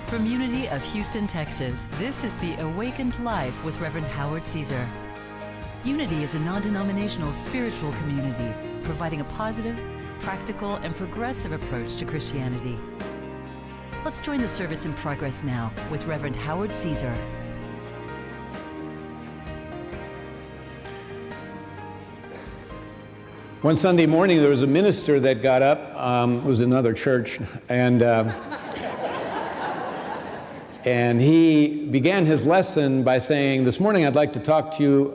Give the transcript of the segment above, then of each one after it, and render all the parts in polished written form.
From Unity of Houston, Texas, this is the Awakened Life with Reverend Howard Caesar. Unity is a non-denominational spiritual community providing a positive, practical, and progressive approach to Christianity. Let's join the service in progress now with Reverend Howard Caesar. One Sunday morning, there was a minister that got up, it was another church, and he began his lesson by saying, "This morning I'd like to talk to you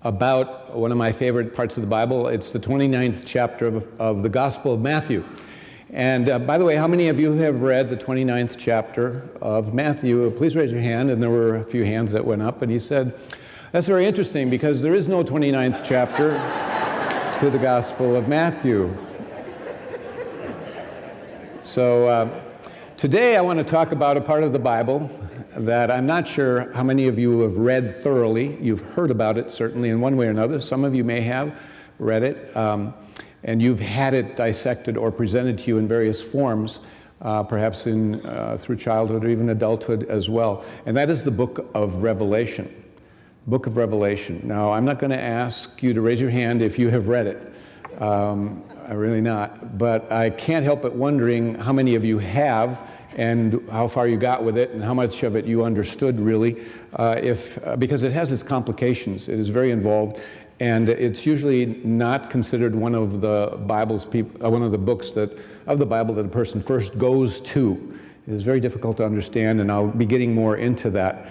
about one of my favorite parts of the Bible. It's the 29th chapter of the Gospel of Matthew." And by the way, how many of you have read the 29th chapter of Matthew? Please raise your hand, and there were a few hands that went up, and he said, "That's very interesting because there is no 29th chapter to the Gospel of Matthew." So today I want to talk about a part of the Bible that I'm not sure how many of you have read thoroughly. You've heard about it certainly in one way or another. Some of you may have read it, and you've had it dissected or presented to you in various forms, perhaps through childhood or even adulthood as well. And that is the book of Revelation. Book of Revelation. Now, I'm not going to ask you to raise your hand if you have read it. I'm really not. But I can't help but wondering how many of you have and how far you got with it and how much of it you understood really, because it has its complications. It is very involved, and it's usually not considered one of the one of the books of the Bible that a person first goes to. It is very difficult to understand, and I'll be getting more into that.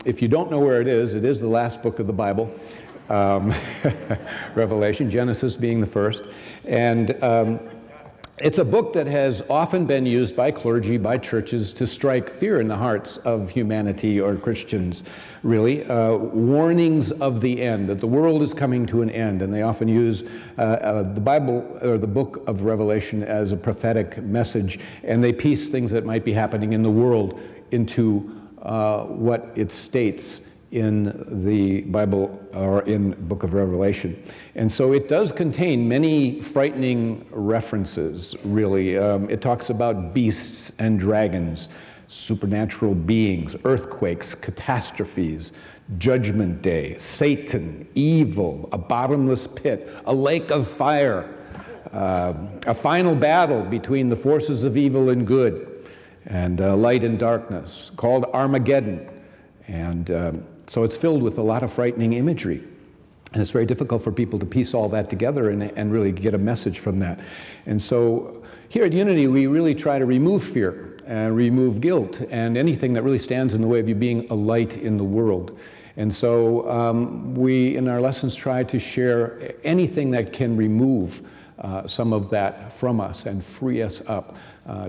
If you don't know where it is the last book of the Bible, Revelation, Genesis being the first. And it's a book that has often been used by clergy, by churches, to strike fear in the hearts of humanity or Christians, really. Warnings of the end, that the world is coming to an end. And they often use the Bible, or the book of Revelation, as a prophetic message. And they piece things that might be happening in the world into what it states in the Bible or in the book of Revelation. And so it does contain many frightening references, really. It talks about beasts and dragons, supernatural beings, earthquakes, catastrophes, judgment day, Satan, evil, a bottomless pit, a lake of fire, a final battle between the forces of evil and good, and light and darkness, called Armageddon. And so it's filled with a lot of frightening imagery. And it's very difficult for people to piece all that together and really get a message from that. And so here at Unity, we really try to remove fear and remove guilt and anything that really stands in the way of you being a light in the world. And so we, in our lessons, try to share anything that can remove some of that from us and free us up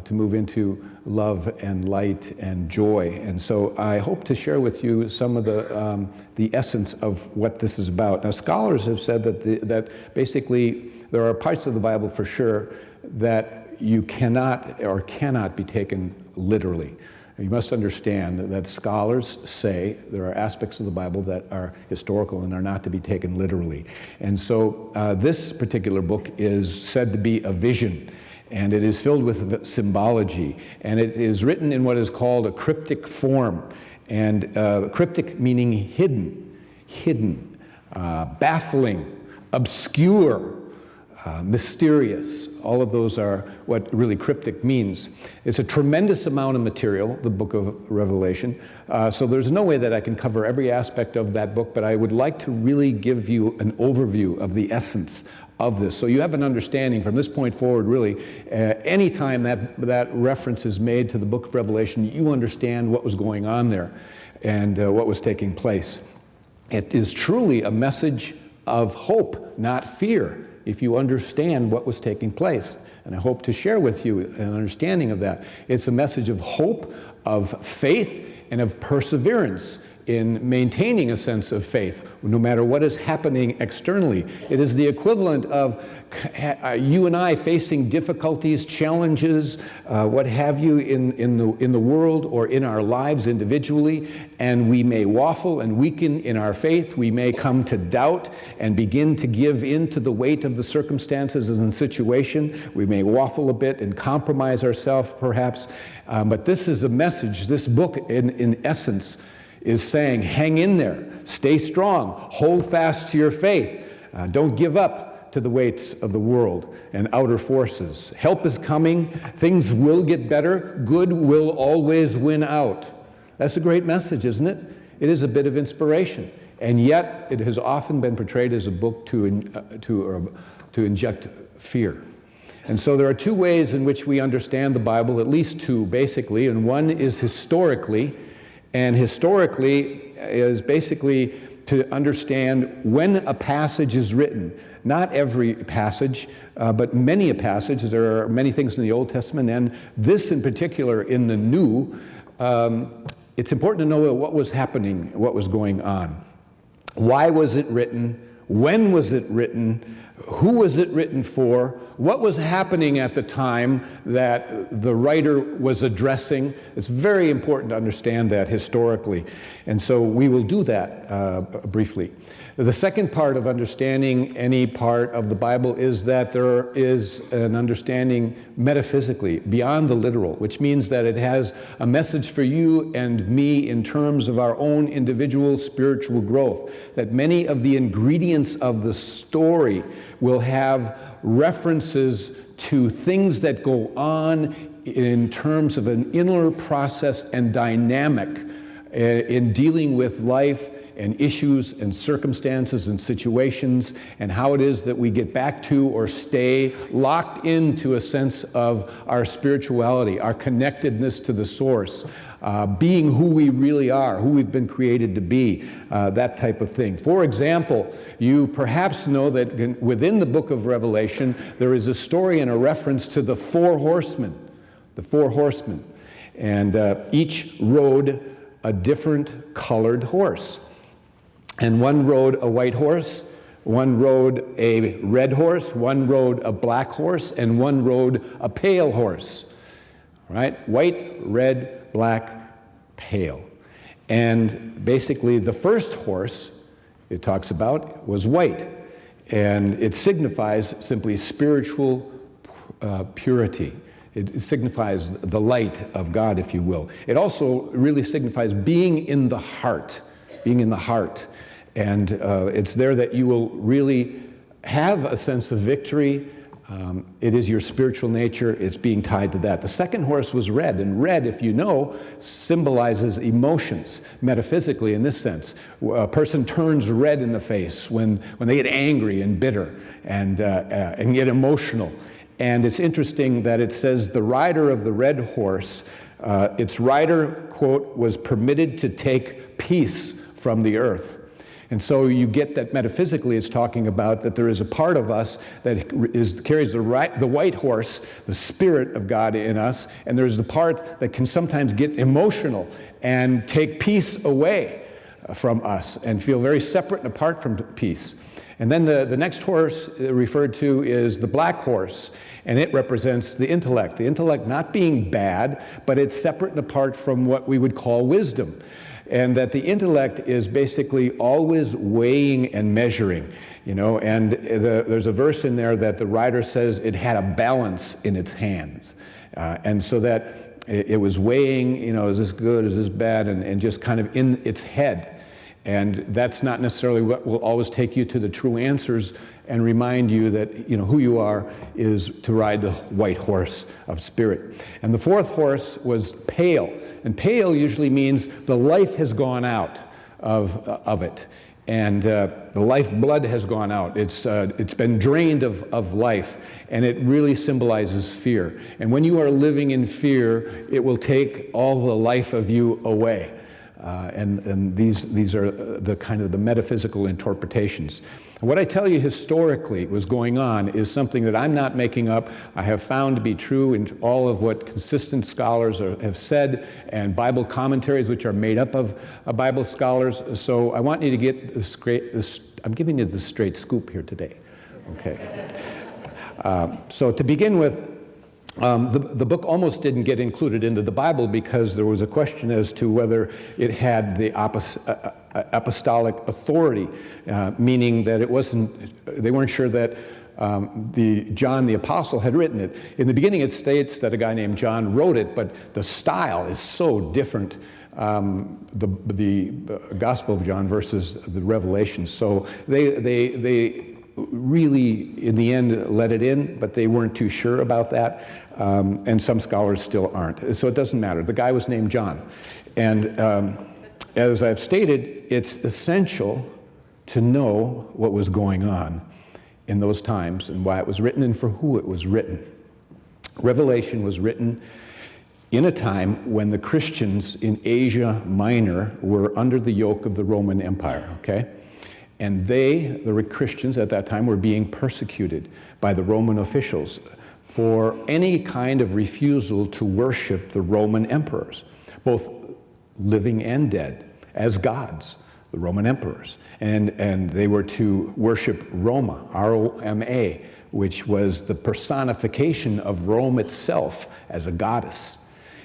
to move into love and light and joy. And so I hope to share with you some of the essence of what this is about. Now, scholars have said that basically there are parts of the Bible for sure that you cannot be taken literally. You must understand that scholars say there are aspects of the Bible that are historical and are not to be taken literally. And so this particular book is said to be a vision, and it is filled with symbology, and it is written in what is called a cryptic form. And cryptic meaning hidden, baffling, obscure, mysterious. All of those are what really cryptic means. It's a tremendous amount of material, the book of Revelation. So there's no way that I can cover every aspect of that book, but I would like to really give you an overview of the essence of this. So you have an understanding from this point forward, really, anytime that reference is made to the book of Revelation, you understand what was going on there and what was taking place. It is truly a message of hope, not fear, if you understand what was taking place. And I hope to share with you an understanding of that. It's a message of hope, of faith, and of perseverance. in maintaining a sense of faith, no matter what is happening externally. It is the equivalent of you and I facing difficulties, challenges, what have you in the world or in our lives individually, and we may waffle and weaken in our faith. We may come to doubt and begin to give in to the weight of the circumstances and situation. We may waffle a bit and compromise ourselves perhaps, but this is a message. This book in essence is saying, hang in there, stay strong, hold fast to your faith, don't give up to the weights of the world and outer forces. Help is coming, things will get better, good will always win out. That's a great message, isn't it? It is a bit of inspiration, and yet it has often been portrayed as a book to inject fear. And so there are two ways in which we understand the Bible, at least two basically, and one is historically, and historically is basically to understand when a passage is written. Not every passage, but many a passage. There are many things in the Old Testament, and this in particular in the New. It's important to know what was happening, what was going on. Why was it written? When was it written? Who was it written for? What was happening at the time that the writer was addressing? It's very important to understand that historically. And so we will do that briefly. The second part of understanding any part of the Bible is that there is an understanding metaphysically, beyond the literal, which means that it has a message for you and me in terms of our own individual spiritual growth, that many of the ingredients of the story will have references to things that go on in terms of an inner process and dynamic in dealing with life and issues and circumstances and situations, and how it is that we get back to or stay locked into a sense of our spirituality, our connectedness to the source, being who we really are, who we've been created to be, that type of thing. For example, you perhaps know that within the book of Revelation, there is a story and a reference to the Four Horsemen, the Four Horsemen, and each rode a different colored horse. And one rode a white horse, one rode a red horse, one rode a black horse, and one rode a pale horse. Right? White, red, black, pale. And basically the first horse it talks about was white. And it signifies simply spiritual purity. It signifies the light of God, if you will. It also really signifies being in the heart, being in the heart. And it's there that you will really have a sense of victory. It is your spiritual nature. It's being tied to that. The second horse was red, and red, if you know, symbolizes emotions, metaphysically in this sense. A person turns red in the face when they get angry and bitter and get emotional. And it's interesting that it says the rider of the red horse, its rider, quote, was permitted to take peace from the earth. And so you get that metaphysically it's talking about that there is a part of us that carries the white horse, the Spirit of God in us, and there's the part that can sometimes get emotional and take peace away from us and feel very separate and apart from peace. And then the next horse referred to is the black horse, and it represents the intellect. The intellect not being bad, but it's separate and apart from what we would call wisdom. And that the intellect is basically always weighing and measuring, you know, and there's a verse in there that the writer says it had a balance in its hands. And so that it was weighing, you know, is this good, is this bad, and just kind of in its head. And that's not necessarily what will always take you to the true answers and remind you that, you know, who you are is to ride the white horse of spirit. And the fourth horse was pale. And pale usually means the life has gone out of it. And the lifeblood has gone out. It's been drained of life. And it really symbolizes fear. And when you are living in fear, it will take all the life of you away. And these are the kind of the metaphysical interpretations. What I tell you historically was going on is something that I'm not making up. I have found to be true in all of what consistent scholars have said, and Bible commentaries which are made up of Bible scholars. So I want you to get I'm giving you the straight scoop here today. Okay. So to begin with, the book almost didn't get included into the Bible because there was a question as to whether it had the apostolic authority, meaning that they weren't sure that John the Apostle had written it. In the beginning it states that a guy named John wrote it, but the style is so different, the Gospel of John versus the Revelation. So they really, in the end, let it in, but they weren't too sure about that, and some scholars still aren't. So it doesn't matter. The guy was named John. And as I've stated, it's essential to know what was going on in those times and why it was written and for who it was written. Revelation was written in a time when the Christians in Asia Minor were under the yoke of the Roman Empire, okay? And the Christians at that time, were being persecuted by the Roman officials for any kind of refusal to worship the Roman emperors, both living and dead, as gods, the Roman emperors. And they were to worship Roma, R-O-M-A, which was the personification of Rome itself as a goddess.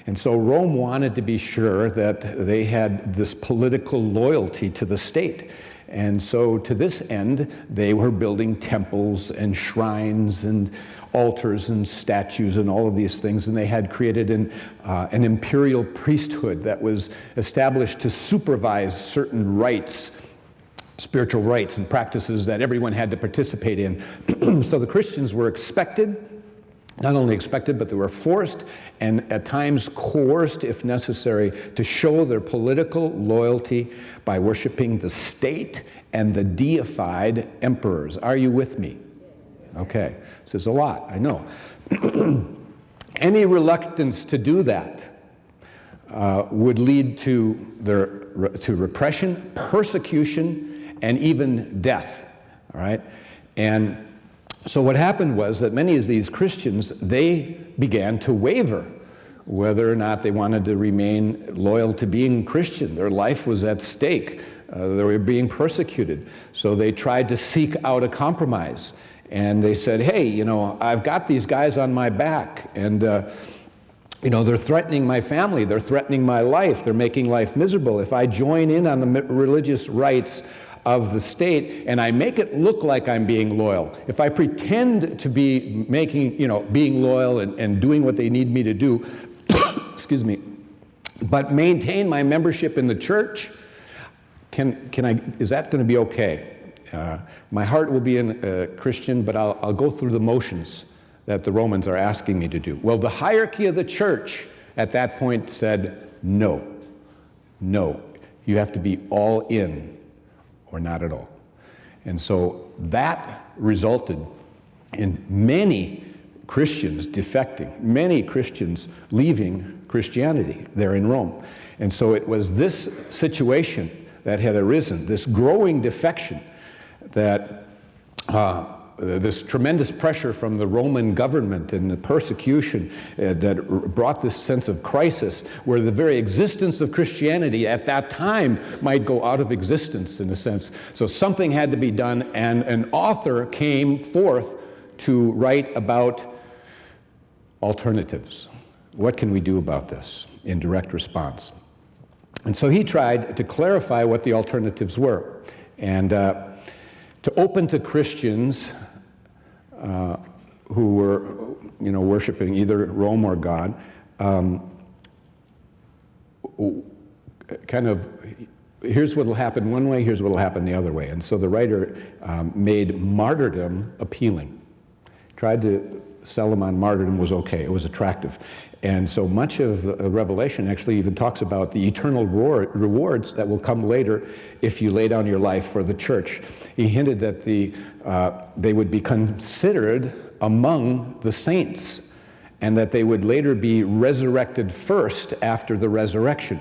And so Rome wanted to be sure that they had this political loyalty to the state. And so to this end, they were building temples and shrines and altars and statues and all of these things. And they had created an imperial priesthood that was established to supervise certain rites, spiritual rites and practices that everyone had to participate in. So the Christians were expected, not only expected, but they were forced and at times coerced, if necessary, to show their political loyalty by worshiping the state and the deified emperors. Are you with me? Okay, this is a lot, I know. Any reluctance to do that would lead to repression, persecution, and even death, all right? And so what happened was that many of these Christians, they began to waver whether or not they wanted to remain loyal to being Christian. Their life was at stake. They were being persecuted. So they tried to seek out a compromise. And they said, hey, you know, I've got these guys on my back, and you know, they're threatening my family, they're threatening my life, they're making life miserable. If I join in on the religious rites of the state and I make it look like I'm being loyal, if I pretend to be being loyal and doing what they need me to do, excuse me, but maintain my membership in the church, is that going to be okay? My heart will be a Christian, but I'll go through the motions that the Romans are asking me to do. Well, the hierarchy of the church at that point said, no, you have to be all in or not at all. And so that resulted in many Christians defecting, many Christians leaving Christianity there in Rome. And so it was this situation that had arisen, this growing defection, that this tremendous pressure from the Roman government and the persecution that brought this sense of crisis, where the very existence of Christianity at that time might go out of existence in a sense. So something had to be done, and an author came forth to write about alternatives. What can we do about this in direct response? And so he tried to clarify what the alternatives were, and to open to Christians who were, worshiping either Rome or God, here's what will happen one way, here's what will happen the other way. And so the writer made martyrdom appealing. Tried to sell them on martyrdom was okay, it was attractive. And so much of Revelation actually even talks about the eternal rewards that will come later if you lay down your life for the church. He hinted that they would be considered among the saints, and that they would later be resurrected first after the resurrection,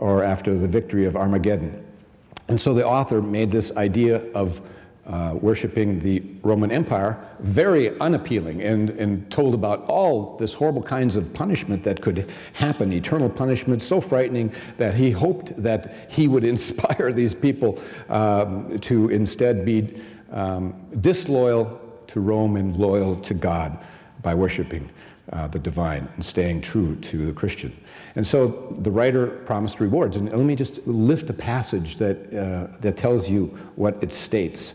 or after the victory of Armageddon. And so the author made this idea of worshiping the Roman Empire very unappealing, and told about all this horrible kinds of punishment that could happen, eternal punishment, so frightening that he hoped that he would inspire these people to instead be disloyal to Rome and loyal to God by worshiping the divine and staying true to the Christian. And so the writer promised rewards. And let me just lift a passage that tells you what it states.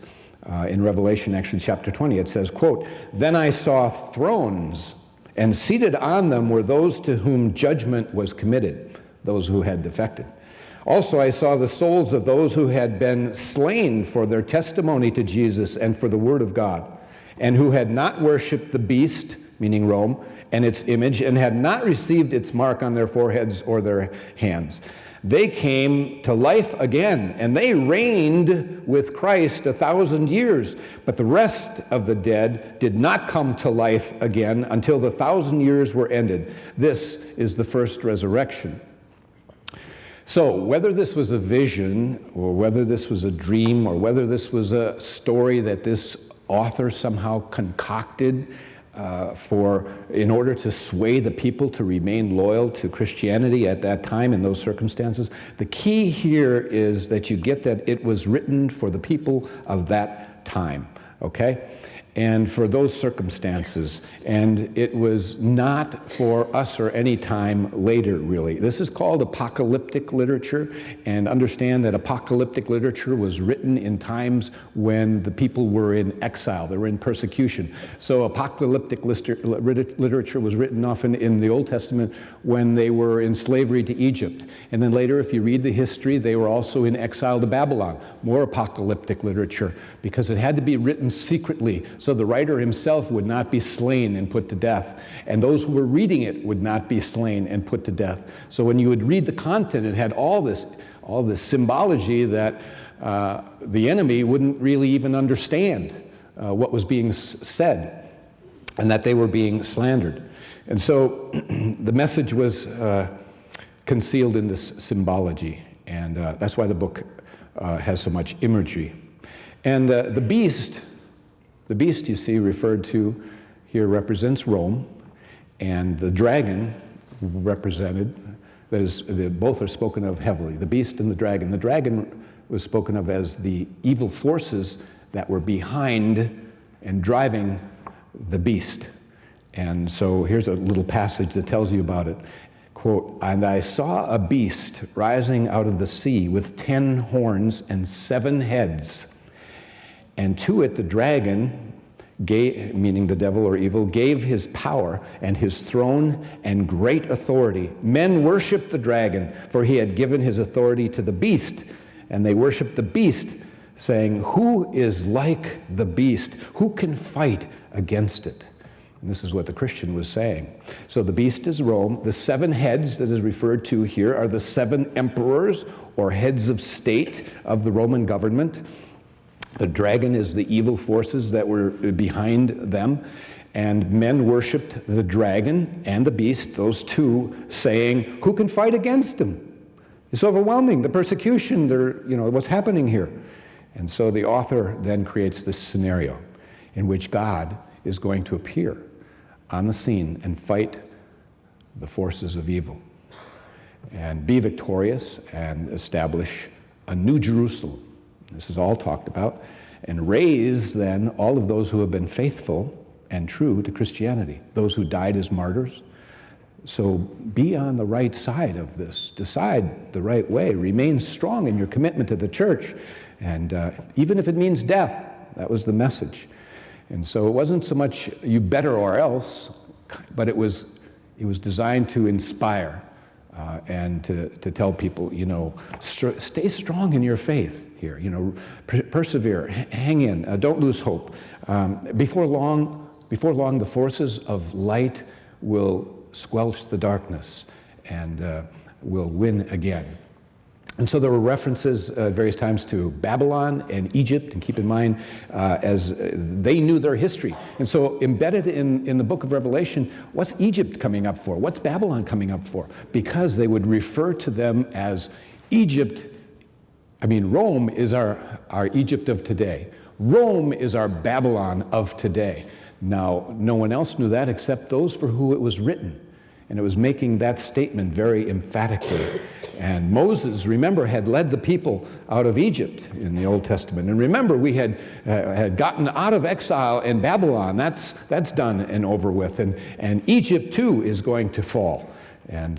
In Revelation, actually, chapter 20, it says, quote, "Then I saw thrones, and seated on them were those to whom judgment was committed," those who had defected. "Also I saw the souls of those who had been slain for their testimony to Jesus and for the word of God, and who had not worshipped the beast," meaning Rome, "and its image, and had not received its mark on their foreheads or their hands. They came to life again, and they reigned with Christ 1,000 years. But the rest of the dead did not come to life again until the 1,000 years were ended. This is the first resurrection." So whether this was a vision, or whether this was a dream, or whether this was a story that this author somehow concocted in order to sway the people to remain loyal to Christianity at that time in those circumstances, the key here is that you get that it was written for the people of that time, okay? And for those circumstances, and it was not for us or any time later, really. This is called apocalyptic literature, and understand that apocalyptic literature was written in times when the people were in exile, they were in persecution. So apocalyptic literature was written often in the Old Testament when they were in slavery to Egypt. And then later, if you read the history, they were also in exile to Babylon. More apocalyptic literature, because it had to be written secretly, so the writer himself would not be slain and put to death, and those who were reading it would not be slain and put to death. So when you would read the content, it had all this symbology that the enemy wouldn't really even understand what was being said, and that they were being slandered. And so the message was concealed in this symbology, and that's why the book has so much imagery. And the beast, you see, referred to here represents Rome, and the dragon represented, that is, both are spoken of heavily, the beast and the dragon. The dragon was spoken of as the evil forces that were behind and driving the beast. And so here's a little passage that tells you about it. Quote, "And I saw a beast rising out of the sea with 10 horns and 7 heads. And to it the dragon, meaning the devil or evil, gave his power and his throne and great authority. Men worshiped the dragon, for he had given his authority to the beast. And they worshiped the beast, saying, 'Who is like the beast? Who can fight against it?'" And this is what the Christian was saying. So the beast is Rome. The 7 heads that is referred to here are the 7 emperors or heads of state of the Roman government. The dragon is the evil forces that were behind them, and men worshipped the dragon and the beast, those two, saying, "Who can fight against him? It's overwhelming, the persecution, what's happening here." And so the author then creates this scenario in which God is going to appear on the scene and fight the forces of evil and be victorious and establish a new Jerusalem. This is all talked about, and raise then all of those who have been faithful and true to Christianity, those who died as martyrs. So be on the right side of this, decide the right way, remain strong in your commitment to the church, and even if it means death, that was the message. And so it wasn't so much you better or else, but it was designed to inspire and to tell people, stay strong in your faith here, persevere, hang in, don't lose hope. Before long, the forces of light will squelch the darkness and will win again. And so there were references various times to Babylon and Egypt, and keep in mind, as they knew their history. And so embedded in the book of Revelation, what's Egypt coming up for? What's Babylon coming up for? Because they would refer to them as Egypt. I mean, Rome is our Egypt of today. Rome is our Babylon of today. Now, no one else knew that except those for who it was written. And it was making that statement very emphatically. And Moses, remember, had led the people out of Egypt in the Old Testament. And remember, we had gotten out of exile in Babylon. That's done and over with. And Egypt, too, is going to fall. And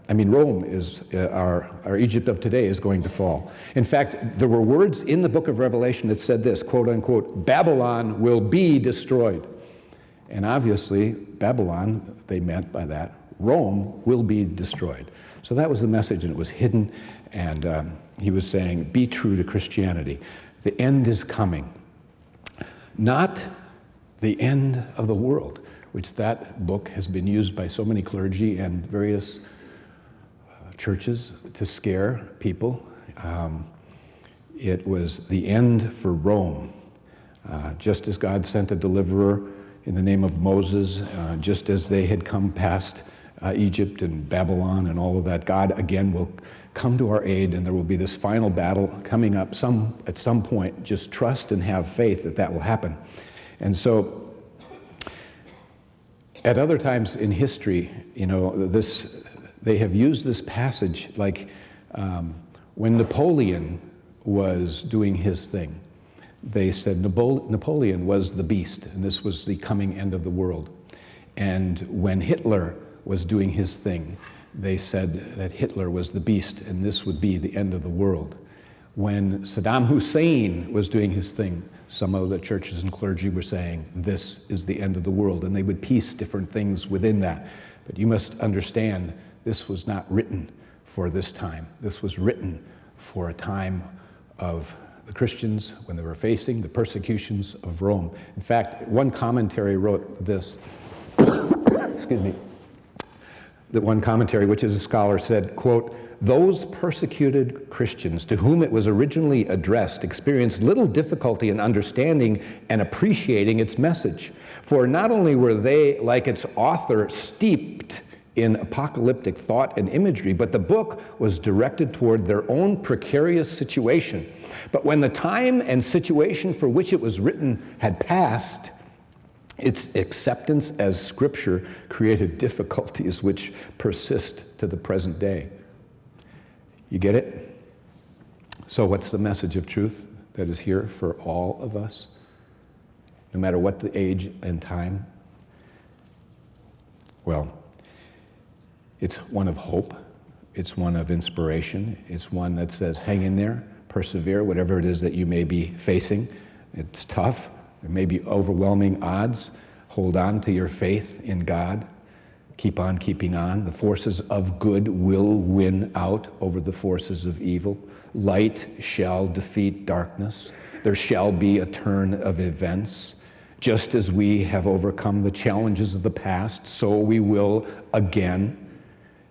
I mean, Rome is our Egypt of today is going to fall. In fact, there were words in the book of Revelation that said this, quote unquote, Babylon will be destroyed. And obviously, Babylon, they meant by that, Rome will be destroyed. So that was the message, and it was hidden. And he was saying, be true to Christianity. The end is coming. Not the end of the world, which that book has been used by so many clergy and various churches to scare people. It was the end for Rome. Just as God sent a deliverer in the name of Moses, just as they had come past Egypt and Babylon and all of that, God again will come to our aid, and there will be this final battle coming up at some point. Just trust and have faith that will happen. And so at other times in history, they have used this passage like when Napoleon was doing his thing. They said Napoleon was the beast, and this was the coming end of the world. And when Hitler was doing his thing, they said that Hitler was the beast, and this would be the end of the world. When Saddam Hussein was doing his thing, some of the churches and clergy were saying, this is the end of the world, and they would piece different things within that. But you must understand, this was not written for this time. This was written for a time of the Christians when they were facing the persecutions of Rome. In fact, one commentary wrote this, excuse me, that one commentary, which is a scholar, said, quote, those persecuted Christians to whom it was originally addressed experienced little difficulty in understanding and appreciating its message. For not only were they, like its author, steeped in apocalyptic thought and imagery, but the book was directed toward their own precarious situation. But when the time and situation for which it was written had passed, its acceptance as scripture created difficulties which persist to the present day. You get it? So what's the message of truth that is here for all of us, no matter what the age and time? Well, it's one of hope. It's one of inspiration. It's one that says, hang in there, persevere, whatever it is that you may be facing. It's tough. There may be overwhelming odds. Hold on to your faith in God. Keep on keeping on. The forces of good will win out over the forces of evil. Light shall defeat darkness. There shall be a turn of events. Just as we have overcome the challenges of the past, so we will again.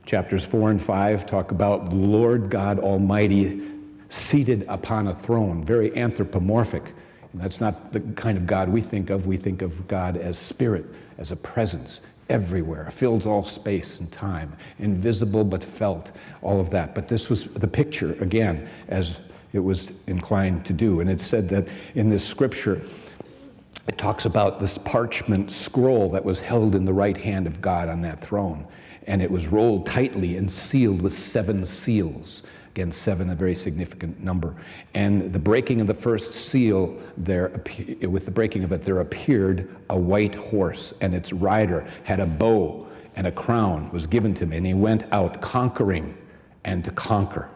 Chapters 4 and 5 talk about the Lord God Almighty seated upon a throne, very anthropomorphic. And that's not the kind of God we think of. We think of God as spirit, as a presence everywhere, fills all space and time, invisible but felt, all of that. But this was the picture, again, as it was inclined to do. And it said that in this scripture, it talks about this parchment scroll that was held in the right hand of God on that throne. And it was rolled tightly and sealed with 7 seals. Again, 7, a very significant number. And the breaking of the first seal, with the breaking of it, there appeared a white horse, and its rider had a bow, and a crown was given to him, and he went out conquering and to conquer.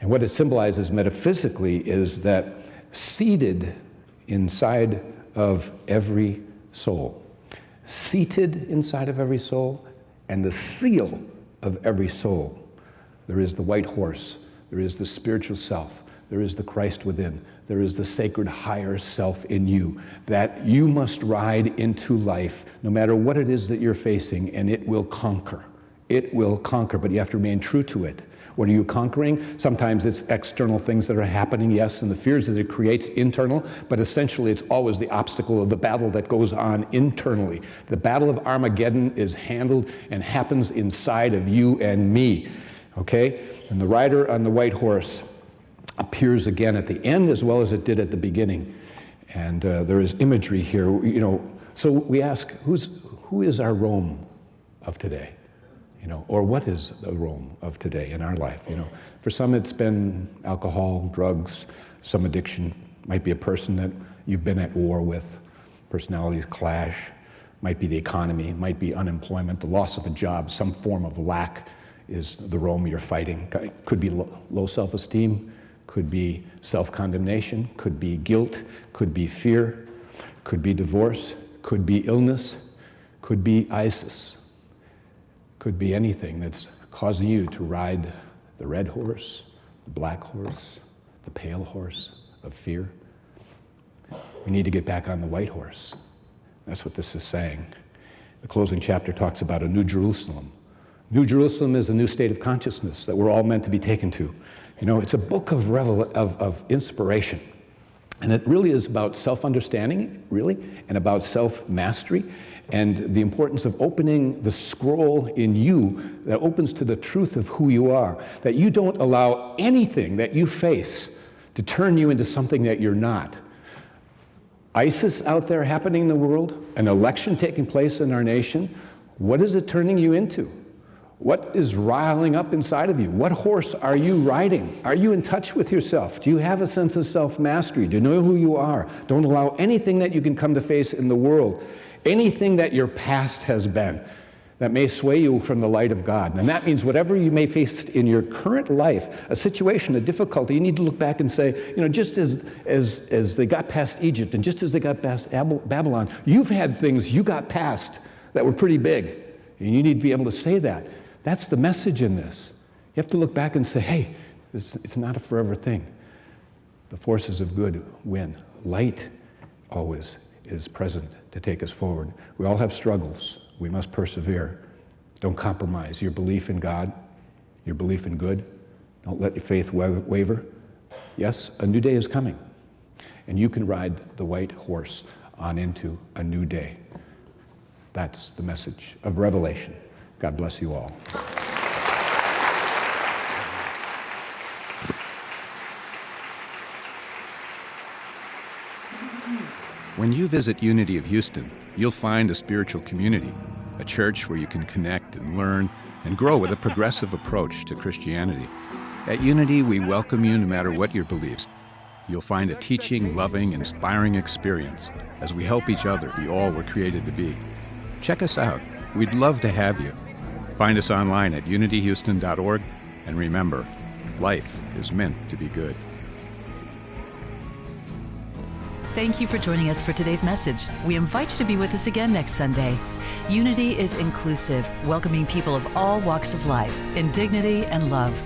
And what it symbolizes metaphysically is that seated inside of every soul, seated inside of every soul, and the seal of every soul, there is the white horse, there is the spiritual self, there is the Christ within, there is the sacred higher self in you that you must ride into life no matter what it is that you're facing, and it will conquer. it will conquer, but you have to remain true to it. What are you conquering? Sometimes it's external things that are happening, yes, and the fears that it creates internal, but essentially it's always the obstacle of the battle that goes on internally. The battle of Armageddon is handled and happens inside of you and me, okay? And the rider on the white horse appears again at the end as well as it did at the beginning. And there is imagery here, you know. So we ask, who is our Rome of today? You know, or what is the Rome of today in our life? You know, for some it's been alcohol, drugs, some addiction. Might be a person that you've been at war with. Personalities clash. Might be the economy. Might be unemployment, the loss of a job. Some form of lack is the Rome you're fighting. Could be low self-esteem. Could be self-condemnation. Could be guilt. Could be fear. Could be divorce. Could be illness. Could be ISIS. Could be anything that's causing you to ride the red horse, the black horse, the pale horse of fear. We need to get back on the white horse. That's what this is saying. The closing chapter talks about a new Jerusalem. New Jerusalem is a new state of consciousness that we're all meant to be taken to. You know, it's a book of inspiration. And it really is about self-understanding, really, and about self-mastery, and the importance of opening the scroll in you that opens to the truth of who you are, that you don't allow anything that you face to turn you into something that you're not. ISIS out there happening in the world, an election taking place in our nation, what is it turning you into? What is riling up inside of you? What horse are you riding? Are you in touch with yourself? Do you have a sense of self-mastery? Do you know who you are? Don't allow anything that you can come to face in the world, anything that your past has been, that may sway you from the light of God. And that means whatever you may face in your current life, a situation, a difficulty, you need to look back and say, you know, just as they got past Egypt and just as they got past Babylon, you've had things you got past that were pretty big. And you need to be able to say that. That's the message in this. You have to look back and say, hey, it's not a forever thing. The forces of good win. Light always is present to take us forward. We all have struggles. We must persevere. Don't compromise your belief in God, your belief in good. Don't let your faith waver. Yes, a new day is coming, and you can ride the white horse on into a new day. That's the message of Revelation. God bless you all. When you visit Unity of Houston, you'll find a spiritual community, a church where you can connect and learn and grow with a progressive approach to Christianity. At Unity, we welcome you no matter what your beliefs. You'll find a teaching, loving, inspiring experience as we help each other be all we're created to be. Check us out. We'd love to have you. Find us online at unityhouston.org, and remember, life is meant to be good. Thank you for joining us for today's message. We invite you to be with us again next Sunday. Unity is inclusive, welcoming people of all walks of life in dignity and love.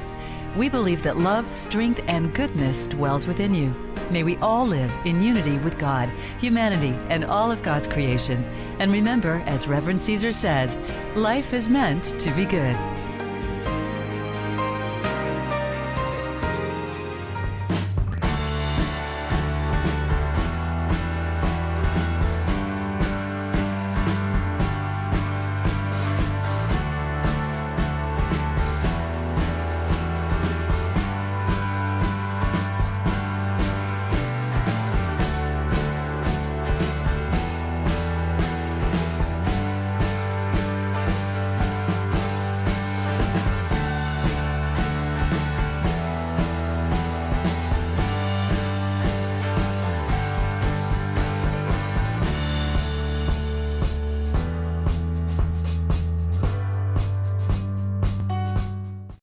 We believe that love, strength, and goodness dwells within you. May we all live in unity with God, humanity, and all of God's creation. And remember, as Reverend Caesar says, life is meant to be good.